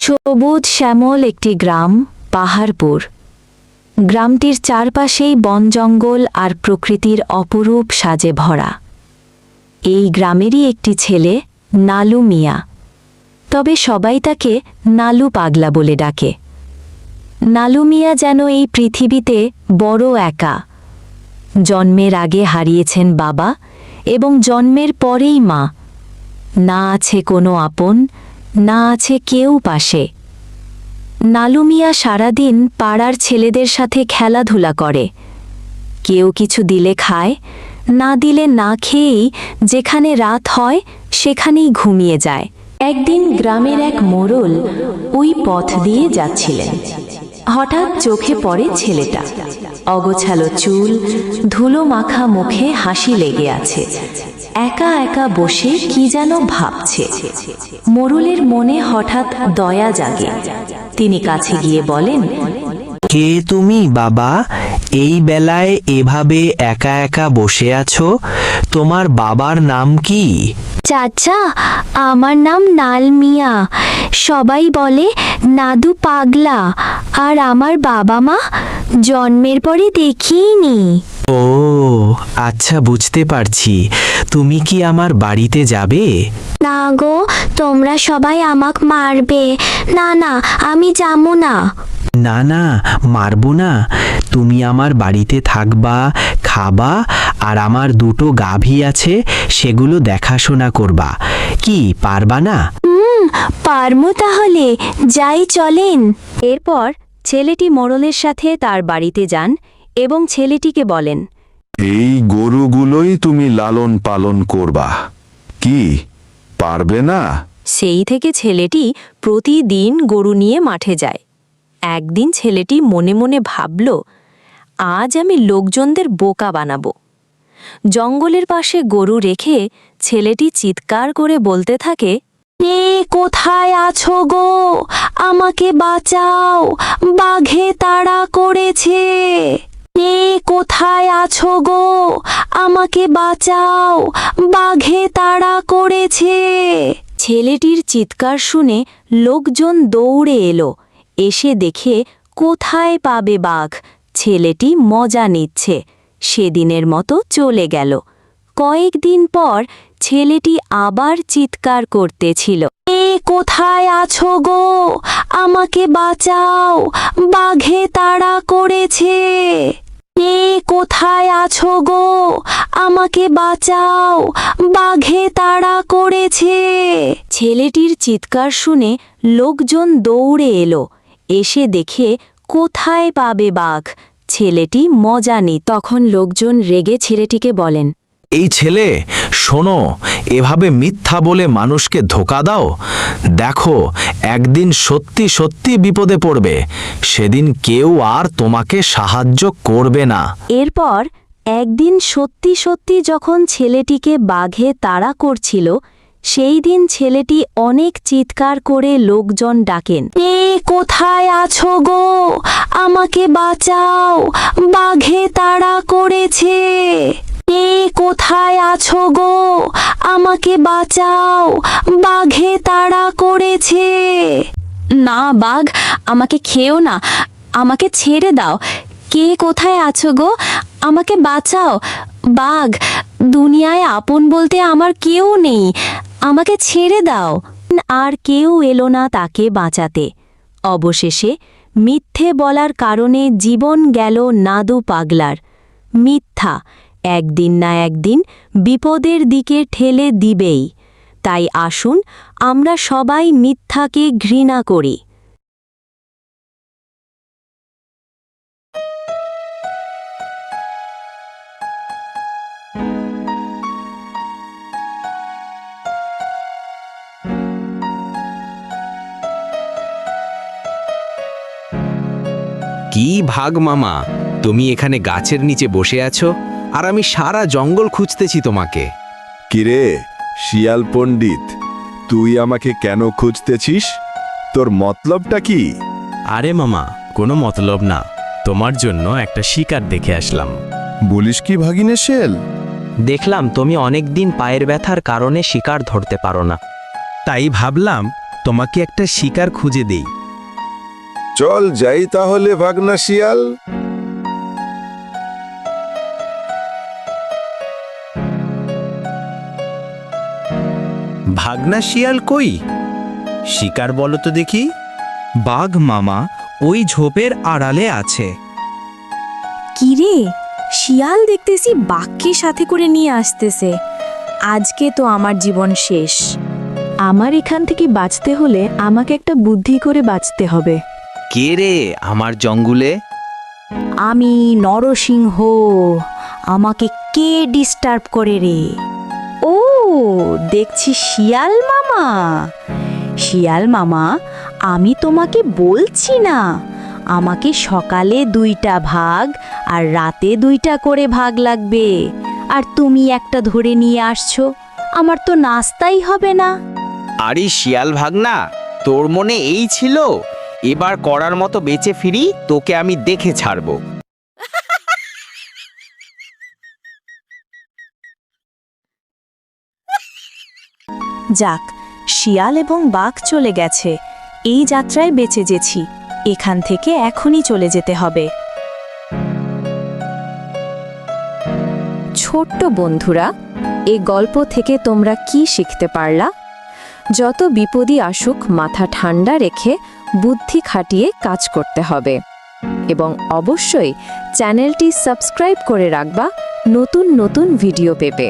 সবুজ শ্যামল একটি গ্রাম, পাহাড়পুর। গ্রামটির চারপাশেই বন জঙ্গল আর প্রকৃতির অপরূপ সাজে ভরা। এই গ্রামেরই একটি ছেলে, নালু মিয়া। তবে সবাই তাকে নালু পাগলা বলে ডাকে। নালু মিয়া যেন এই পৃথিবীতে বড় একা। জন্মের আগে হারিয়েছেন বাবা এবং জন্মের পরেই মা। না আছে কোনো আপন, না আছে কেউ পাশে। নালু মিয়া সারাদিন পাড়ার ছেলেদের সাথে খেলাধুলা করে। কেউ কিছু দিলে খায়, না দিলে না খেয়েই যেখানে রাত হয় সেখানেই ঘুমিয়ে যায়। একদিন গ্রামের এক মোড়ল ওই পথ দিয়ে যাচ্ছিলেন। হঠাৎ চোখে পড়ে ছেলেটা। অগোছালো চুল, ধুলো মাখা মুখে হাসি লেগে আছে। একা একা বসে কি যেন ভাবছে। মোড়লের মনে হঠাৎ দয়া জাগে। তিনি কাছে গিয়ে বলেন, কে তুমি বাবা? এই বেলায় এভাবে একা একা বসে আছো? তোমার বাবার নাম কি? চাচা, আমার নাম নাল মিয়া। সবাই বলে নাদু পাগলা। আর আমার বাবা মা জন্মের পরে দেখিনি। ও আচ্ছা, বুঝতে পারছি। তুমি কি আমার বাড়িতে যাবে? না গো, তোমরা সবাই আমাক মারবে। না না, আমি যাবো না। না না, মারবো না। তুমি আমার বাড়িতে থাকবা, খাবা, আর আমার দুটো গাভী আছে, সেগুলো দেখাশোনা করবা। কি পারবা না? পারমু, তাহলে যাই, চলেন। এরপর ছেলেটি মোড়লের সাথে তার বাড়িতে যান এবং ছেলেটিকে বলেন, এই গরুগুলোই তুমি লালন পালন করবা। কি পারবে না? সেই থেকে ছেলেটি প্রতিদিন গরু নিয়ে মাঠে যায়। একদিন ছেলেটি মনে মনে ভাবল, আজ আমি লোকজনদের বোকা বানাবো। জঙ্গলের পাশে গরু রেখে ছেলেটি চিৎকার করে বলতে থাকে, কে কোথায় আছো গো? আমাকে বাঁচাও, বাঘে তাড়া করেছে। কে কোথায় আছো গো? আমাকে বাঁচাও, বাঘে তাড়া করেছে। ছেলেটির চিৎকার শুনে লোকজন দৌড়ে এলো। এসে দেখে কোথায় পাবে বাঘ। ছেলেটি মজা নিচ্ছে। সেদিনের মতো চলে গেল। কয়েকদিন পর ছেলেটি আবার চিৎকার করতেছিল, এ কোথায় আছো গো? আমাকে বাঁচাও, বাঘে তাড়া করেছে। এ কোথায় আছো গো? আমাকে বাঁচাও, বাঘে তাড়া করেছে। ছেলেটির চিৎকার শুনে লোকজন দৌড়ে এলো। এসে দেখে কোথায় পাবে বাঘ। ছেলেটি মজা নি। তখন লোকজন রেগে ছেলেটিকে বলেন, এই ছেলে, শোনো, এভাবে মিথ্যা বলে মানুষকে ধোঁকা দাও। দেখো, একদিন সত্যি সত্যি বিপদে পড়বে। সেদিন কেউ আর তোমাকে সাহায্য করবে না। এরপর একদিন সত্যি সত্যি যখন ছেলেটিকে বাঘে তাড়া করছিল, সেই দিন ছেলেটি অনেক চিৎকার করে লোকজন ডাকেন, এ কোথায় আছো গো? আমাকে বাঁচাও, বাঘে তাড়া করেছে। এ কোথায় আছো গো? আমাকে বাঁচাও, বাঘে তাড়া করেছে। না বাঘ, আমাকে খেও না, আমাকে ছেড়ে দাও। কে কোথায় আছো গো? আমাকে বাঁচাও। বাঘ, দুনিয়ায় আপন বলতে আমার কেউ নেই, আমাকে ছেড়ে দাও। আর কেউ এলো না তাকে বাঁচাতে। অবশেষে মিথ্যে বলার কারণে জীবন গেল নাদু পাগলার। মিথ্যা একদিন না একদিন বিপদের দিকে ঠেলে দিবেই। তাই আসুন আমরা সবাই মিথ্যাকে ঘৃণা করি। কি ভাগ মামা, তুমি এখানে গাছের নিচে বসে আছো আর আমি সারা জঙ্গল খুঁজতেছি তোমাকে। কিরে শিয়াল পণ্ডিত, তুই আমাকে কেন খুঁজতেছিস? তোর মতলবটা কি? আরে মামা, কোনো মতলব না, তোমার জন্য একটা শিকার দেখে আসলাম। বলিস কি ভাগিনে শেল? দেখলাম তুমি অনেকদিন পায়ের ব্যথার কারণে শিকার ধরতে পারো না। তাই ভাবলাম তোমাকে একটা শিকার খুঁজে দেই। চল যাই তাহলে ভাগনা শিয়াল। ভাগনা শিয়াল কই? শিকার বলো তো দেখি। বাঘ মামা ওই ঝোপের আড়ালে আছে। কিরে, শিয়াল দেখতেছি বাঘকে সাথে করে নিয়ে আসতেছে। আজকে তো আমার জীবন শেষ। আমার এখান থেকে বাঁচতে হলে আমাকে একটা বুদ্ধি করে বাঁচতে হবে। কে রে আমার জঙ্গলে? আমি নরসিংহ, আমাকে কে ডিস্টার্ব করে রে? ও, দেখছি শিয়াল মামা। শিয়াল মামা, আমি তোমাকে বলছি না আমাকে সকালে 2টা ভাগ আর রাতে 2টা করে ভাগ লাগবে, আর তুমি একটা ধরে নিয়ে আসছো। আমার তো নাস্তাই হবে না। আরে শিয়াল ভাগনা, তোর মনে এই ছিল? এবার করার মতো বেঁচে ফিরি, তোকে আমি দেখে ছাড়বো। যাক, শিয়াল এবং বাঘ চলে গেছে। এই যাত্রায় বেঁচে গেছি। এখান থেকে এখনই চলে যেতে হবে। ছোট্ট বন্ধুরা, এই গল্প থেকে তোমরা কি শিখতে পারলা? যত বিপদই আসুক মাথা ঠান্ডা রেখে বুদ্ধি খাটিয়ে কাজ করতে হবে, এবং অবশ্যই চ্যানেলটি সাবস্ক্রাইব করে রাখবা নতুন নতুন ভিডিও পেতে।